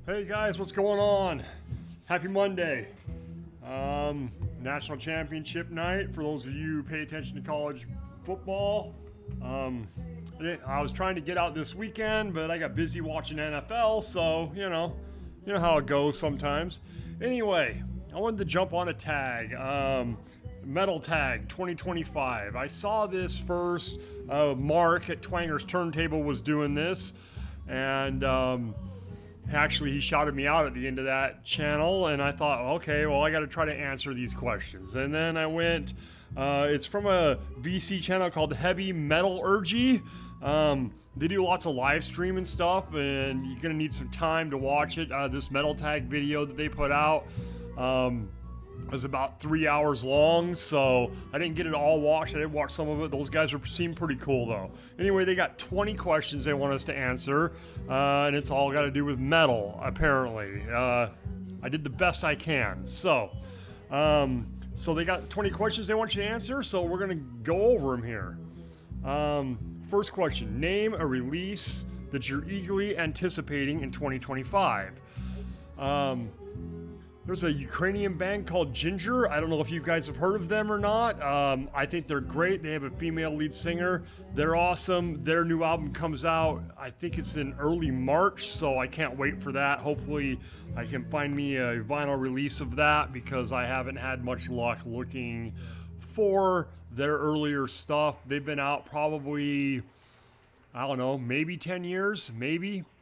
Hey guys, what's going on? Happy Monday. National championship night for those of you who pay attention to college football. I was trying to get out this weekend, but I got busy watching NFL, so you know how it goes sometimes. Anyway, I wanted to jump on a tag. Metal Tag 2025. I saw this first. Mark at Twanger's Turntable was doing this, and actually he shouted me out at the end of that channel, and I thought, okay, well, I got to try to answer these questions. And then I went, it's from a VC channel called Heavy Metallurgy. They do lots of live stream and stuff, and you're gonna need some time to watch it. This Metal Tag video that they put out was about 3 hours long, so I didn't get it all watched. I did watch some of it. Those guys seem pretty cool though. Anyway, they got 20 questions they want us to answer, and it's all got to do with metal, apparently. I did the best I can. So they got 20 questions they want you to answer, so we're gonna go over them here. First question: name a release that you're eagerly anticipating in 2025. There's a Ukrainian band called Ginger. I don't know if you guys have heard of them or not. I think they're great. They have a female lead singer. They're awesome. Their new album comes out, I think it's in early March, so I can't wait for that. Hopefully I can find me a vinyl release of that, because I haven't had much luck looking for their earlier stuff. They've been out probably, I don't know, maybe 10 years,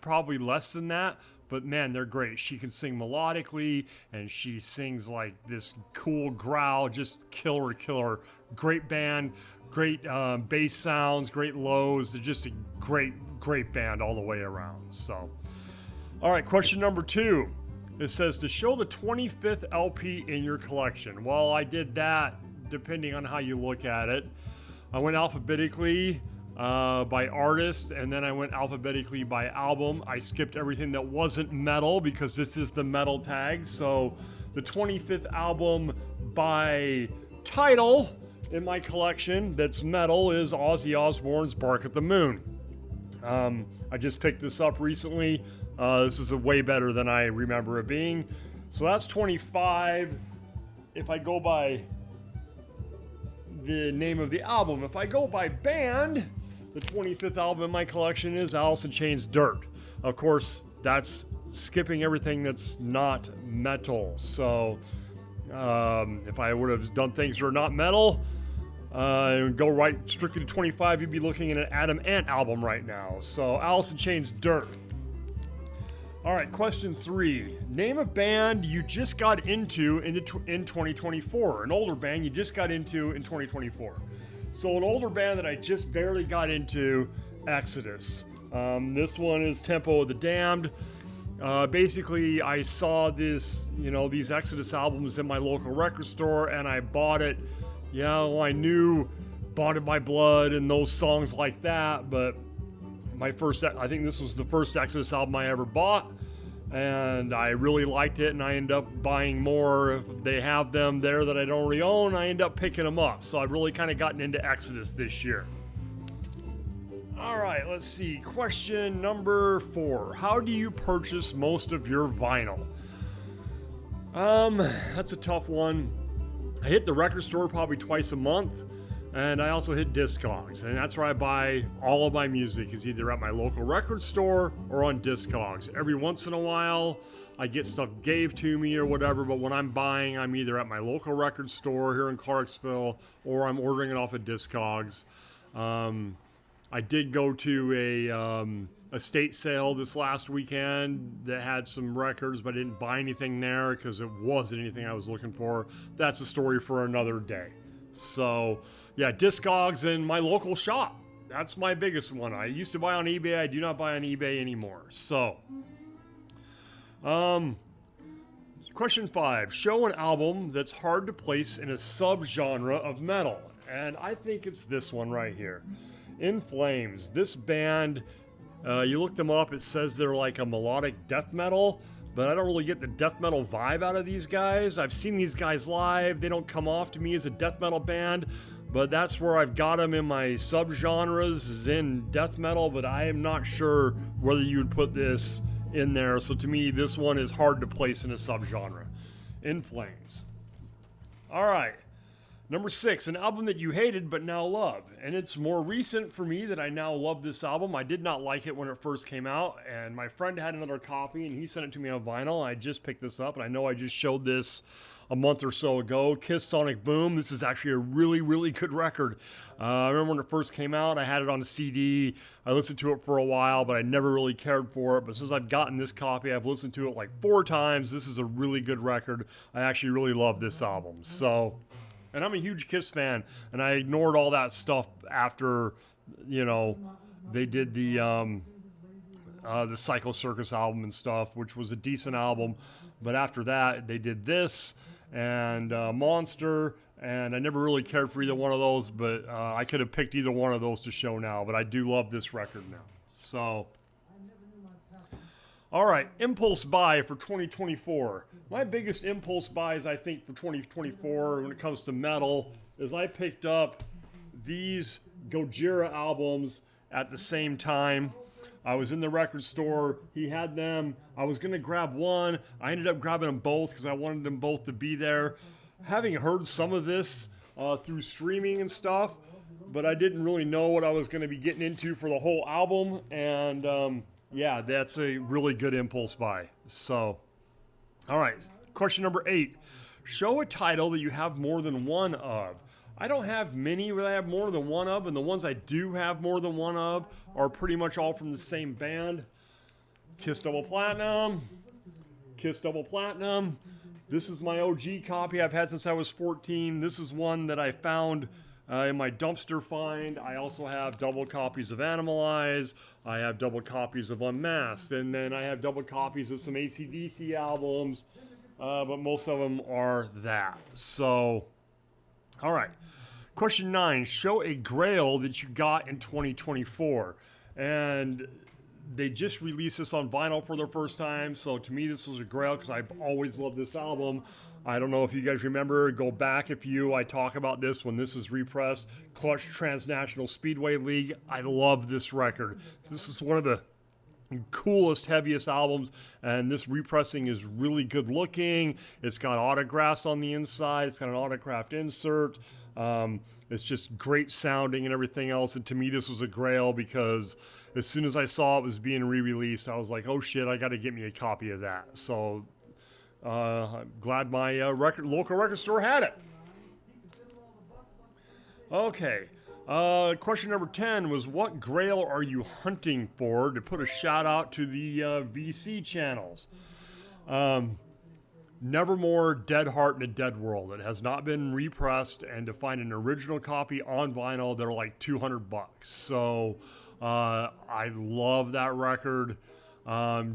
probably less than that. But man, they're great. She can sing melodically, and she sings like this cool growl, just killer. Great band, great bass sounds, great lows. They're just a great band all the way around. So, all right, question number 2. It says to show the 25th LP in your collection. Well, I did that depending on how you look at it. I went alphabetically by artist, and then I went alphabetically by album. I skipped everything that wasn't metal because this is the Metal Tag. So the 25th album by title in my collection that's metal is Ozzy Osbourne's Bark at the Moon. I just picked this up recently. This is way better than I remember it being. So that's 25 if I go by the name of the album. If I go by band, the 25th album in my collection is Alice in Chains' Dirt. Of course, that's skipping everything that's not metal. So if I would have done things that are not metal and go right strictly to 25, you'd be looking at an Adam Ant album right now. So Alice in Chains' Dirt. All right, question 3. Name a band you just got into in 2024. An older band you just got into in 2024. So an older band that I just barely got into, Exodus. This one is Tempo of the Damned. Basically, I saw these Exodus albums in my local record store, and I bought it. I knew Bonded by Blood and those songs like that, but I think this was the first Exodus album I ever bought, and I really liked it, and I end up buying more. If they have them there that I don't already own, I end up picking them up. So I've really kind of gotten into Exodus this year. All right, let's see. Question number 4. How do you purchase most of your vinyl? That's a tough one. I hit the record store probably twice a month. And I also hit Discogs, and that's where I buy all of my music, is either at my local record store or on Discogs. Every once in a while, I get stuff gave to me or whatever, but when I'm buying, I'm either at my local record store here in Clarksville, or I'm ordering it off of Discogs. I did go to a estate sale this last weekend that had some records, but I didn't buy anything there because it wasn't anything I was looking for. That's a story for another day. So, yeah, Discogs and my local shop. That's my biggest one. I used to buy on eBay. I do not buy on eBay anymore. So, question 5. Show an album that's hard to place in a subgenre of metal. And I think it's this one right here. In Flames. This band, you look them up, it says they're like a melodic death metal, but I don't really get the death metal vibe out of these guys. I've seen these guys live. They don't come off to me as a death metal band, but that's where I've got them in my subgenres, is in death metal, but I am not sure whether you would put this in there. So to me, this one is hard to place in a subgenre. In Flames. All right. Number 6, an album that you hated but now love. And it's more recent for me that I now love this album. I did not like it when it first came out, and my friend had another copy, and he sent it to me on vinyl. I just picked this up, and I know I just showed this a month or so ago. Kiss Sonic Boom. This is actually a really, really good record. I remember when it first came out, I had it on CD. I listened to it for a while, but I never really cared for it. But since I've gotten this copy, I've listened to it like 4 times. This is a really good record. I actually really love this album. So... And I'm a huge Kiss fan, and I ignored all that stuff after, you know, they did the Psycho Circus album and stuff, which was a decent album. But after that, they did this and Monster, and I never really cared for either one of those, but I could have picked either one of those to show now, but I do love this record now. So... All right, impulse buy for 2024. My biggest impulse buys, I think, for 2024 when it comes to metal is I picked up these Gojira albums at the same time. I was in the record store. He had them. I was going to grab one. I ended up grabbing them both because I wanted them both to be there. Having heard some of this through streaming and stuff, but I didn't really know what I was going to be getting into for the whole album, and... yeah, that's a really good impulse buy. So, all right, question number 8. Show a title that you have more than one of. I don't have many that I have more than one of, and the ones I do have more than one of are pretty much all from the same band. Kiss Double Platinum. Kiss Double Platinum. This is my OG copy I've had since I was 14. This is one that I found... in my dumpster find. I also have double copies of Animalize. I have double copies of Unmasked. And then I have double copies of some AC/DC albums. But most of them are that. So, all right. Question 9. Show a grail that you got in 2024. And they just released this on vinyl for their first time. So to me, this was a grail because I've always loved this album. I don't know if you guys remember, go back I talk about this when this is repressed. Clutch Transnational Speedway League. I love this record. This is one of the coolest, heaviest albums, and this repressing is really good looking. It's got autographs on the inside. It's got an autographed insert. It's just great sounding and everything else, and to me this was a grail because as soon as I saw it was being re-released, I was like, oh shit, I got to get me a copy of that. So I'm glad my local record store had it. Okay. Question number 10 was, what grail are you hunting for? To put a shout out to the VC channels. Nevermore, Dead Heart in a Dead World. It has not been repressed, and to find an original copy on vinyl, they're like $200. So I love that record.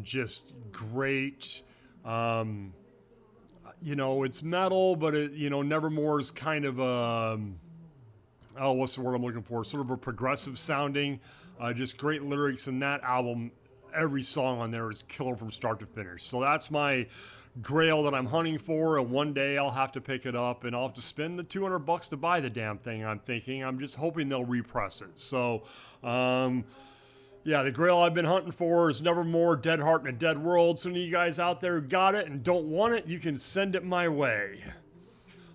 Just great. You know, it's metal, but it, you know, Nevermore is kind of what's the word I'm looking for? Sort of a progressive sounding. Just great lyrics in that album. Every song on there is killer from start to finish. So that's my grail that I'm hunting for, and one day I'll have to pick it up, and I'll have to spend the $200 to buy the damn thing. I'm just hoping they'll repress it. So, yeah, the grail I've been hunting for is Nevermore, Dead Heart in a Dead World. Some of you guys out there who got it and don't want it, you can send it my way.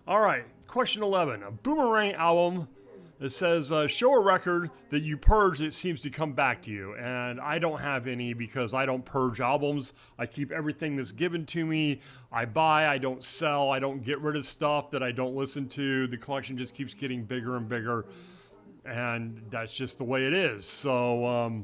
All right, question 11. A Boomerang album that says, show a record that you purge that seems to come back to you. And I don't have any because I don't purge albums. I keep everything that's given to me. I buy, I don't sell, I don't get rid of stuff that I don't listen to. The collection just keeps getting bigger and bigger. And that's just the way it is. So,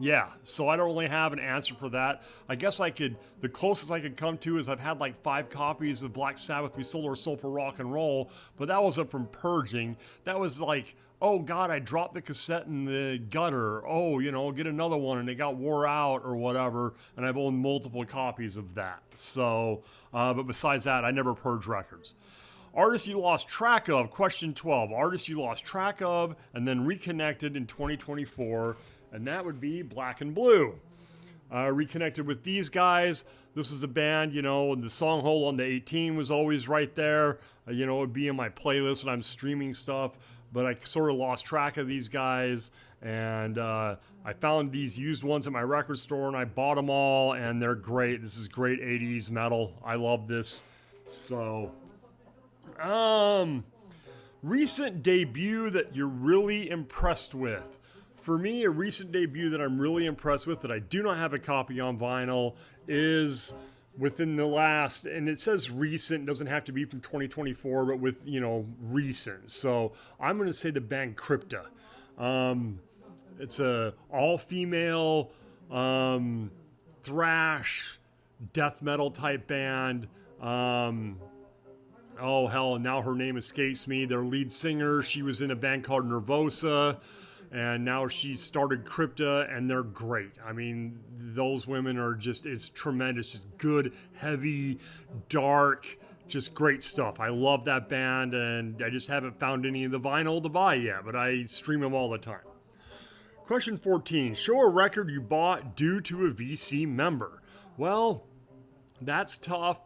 yeah, so I don't really have an answer for that. I guess the closest I could come to is I've had like 5 copies of Black Sabbath, We Sold Our Soul for Rock and Roll, but that wasn't from purging. That was like, oh God, I dropped the cassette in the gutter. Oh, you know, get another one, and it got wore out or whatever, and I've owned multiple copies of that. So, but besides that, I never purge records. Artists you lost track of, question 12. Artists you lost track of and then reconnected in 2024. And that would be Black and Blue. Reconnected with these guys. This was a band, you know, the song Hold on to 18 was always right there. You know, it would be in my playlist when I'm streaming stuff. But I sort of lost track of these guys. And I found these used ones at my record store, and I bought them all, and they're great. This is great 80s metal. I love this. So, recent debut that you're really impressed with. For me, a recent debut that I'm really impressed with that I do not have a copy on vinyl is within the last, and it says recent, doesn't have to be from 2024, but with, recent. So I'm going to say the band Crypta. It's a all-female thrash death metal type band. Oh hell, now her name escapes me. Their lead singer, she was in a band called Nervosa, and now she started Crypta, and they're great. I mean, those women are just, it's tremendous, just good, heavy, dark, just great stuff. I love that band, and I just haven't found any of the vinyl to buy yet, but I stream them all the time. Question 14, show a record you bought due to a VC member. Well, that's tough.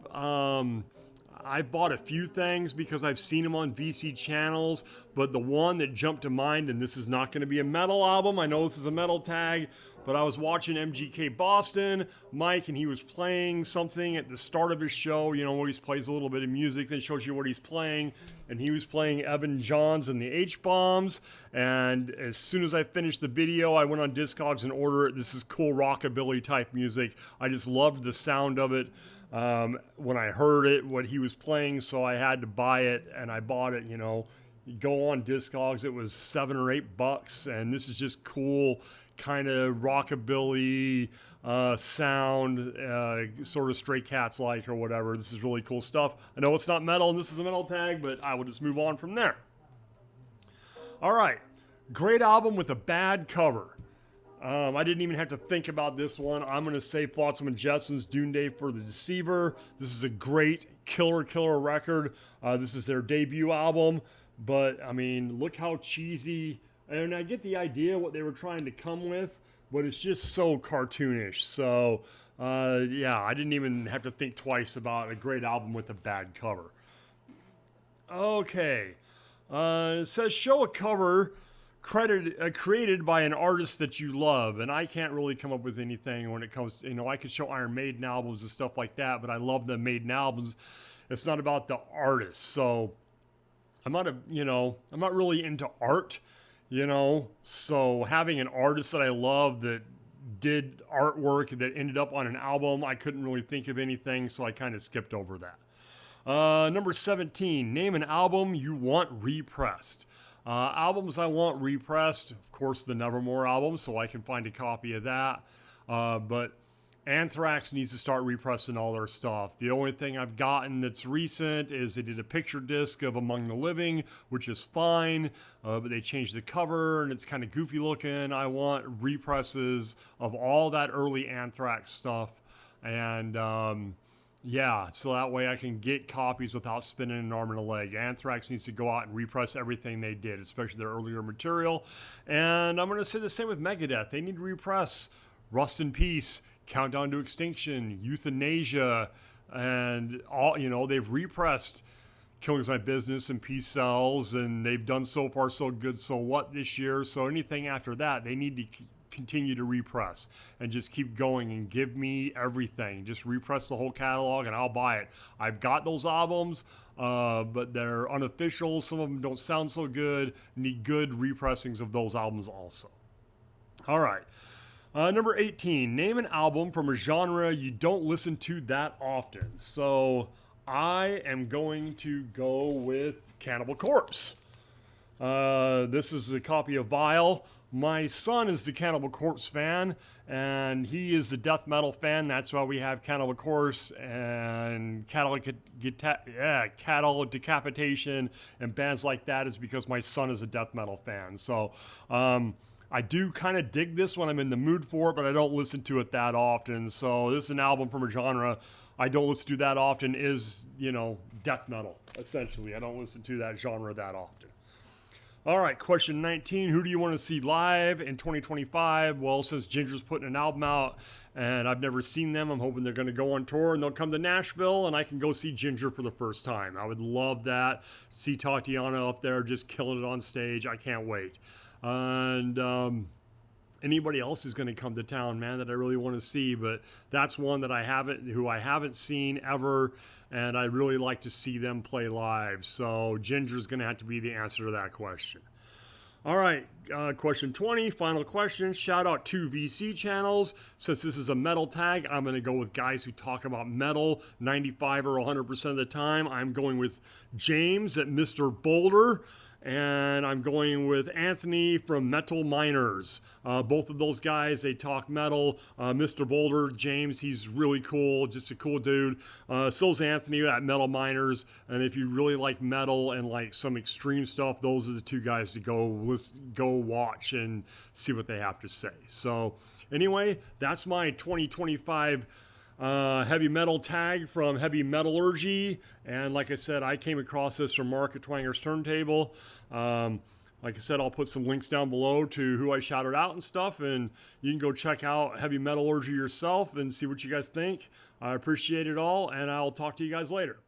I bought a few things because I've seen them on VC channels, but the one that jumped to mind, and this is not going to be a metal album, I know this is a metal tag, but I was watching MGK Boston, Mike, and he was playing something at the start of his show, where he plays a little bit of music, then shows you what he's playing, and he was playing Evan Johns and the H-Bombs, and as soon as I finished the video, I went on Discogs and ordered it. This is cool rockabilly type music. I just loved the sound of it. When I heard it, what he was playing, so I had to buy it, and I bought it. You go on Discogs, it was $7 or $8, and this is just cool, kind of rockabilly sound, sort of Stray Cats like or whatever. This is really cool stuff. I know it's not metal, and this is a metal tag, but I will just move on from there. All right, great album with a bad cover. I didn't even have to think about this one. I'm going to say Flotsam and Jetson's Dune Day for the Deceiver. This is a great killer record. This is their debut album, but I mean, look how cheesy, and I get the idea what they were trying to come with, but it's just so cartoonish. So, yeah, I didn't even have to think twice about a great album with a bad cover. Okay, it says show a cover created by an artist that you love, and I can't really come up with anything when it comes to, I could show Iron Maiden albums and stuff like that, but I love the Maiden albums. It's not about the artist, so I'm not really into art, so having an artist that I love that did artwork that ended up on an album, I couldn't really think of anything, so I kind of skipped over that. Number 17, name an album you want repressed. Albums I want repressed, of course, the Nevermore album, so I can find a copy of that. But Anthrax needs to start repressing all their stuff. The only thing I've gotten that's recent is they did a picture disc of Among the Living, which is fine, but they changed the cover and it's kind of goofy looking. I want represses of all that early Anthrax stuff. And yeah, so that way I can get copies without spinning an arm and a leg. Anthrax needs to go out and repress everything they did, especially their earlier material. And I'm going to say the same with Megadeth. They need to repress Rust in Peace, Countdown to Extinction, Euthanasia, and all, they've repressed Killing Is My Business and Peace Cells, and they've done So Far So Good So What this year. So anything after that, they need to continue to repress and just keep going and give me everything. Just repress the whole catalog and I'll buy it. I've got those albums, but they're unofficial. Some of them don't sound so good. Need good repressings of those albums also. All right. Number 18, name an album from a genre you don't listen to that often. So I am going to go with Cannibal Corpse. This is a copy of Vile. My son is the Cannibal Corpse fan, and he is the death metal fan. That's why we have Cannibal Corpse and Cattle Decapitation and bands like that is because my son is a death metal fan. So I do kind of dig this when I'm in the mood for it, but I don't listen to it that often. So this is an album from a genre I don't listen to that often is, death metal, essentially. I don't listen to that genre that often. All right, question 19. Who do you want to see live in 2025? Well, since Ginger's putting an album out and I've never seen them, I'm hoping they're going to go on tour and they'll come to Nashville and I can go see Ginger for the first time. I would love that. See Tatiana up there just killing it on stage. I can't wait. and anybody else is going to come to town, man, that I really want to see. But that's one that I haven't seen ever, and I'd really like to see them play live. So Ginger's going to have to be the answer to that question. All right, question 20, final question. Shout out to VC channels. Since this is a metal tag, I'm going to go with guys who talk about metal 95 or 100% of the time. I'm going with James at Mr. Boulder. And I'm going with Anthony from Metal Miners. Both of those guys, they talk metal. Mr. Boulder, James, he's really cool, just a cool dude. So's Anthony at Metal Miners. And if you really like metal and like some extreme stuff, those are the two guys to go watch and see what they have to say. So anyway, that's my 2025 heavy metal tag from Heavy Metallurgy. And like I said, I came across this from Mark at Twanger's Turntable. Like I said, I'll put some links down below to who I shouted out and stuff, and you can go check out Heavy Metallurgy yourself and see what you guys think. I appreciate it all, and I'll talk to you guys later.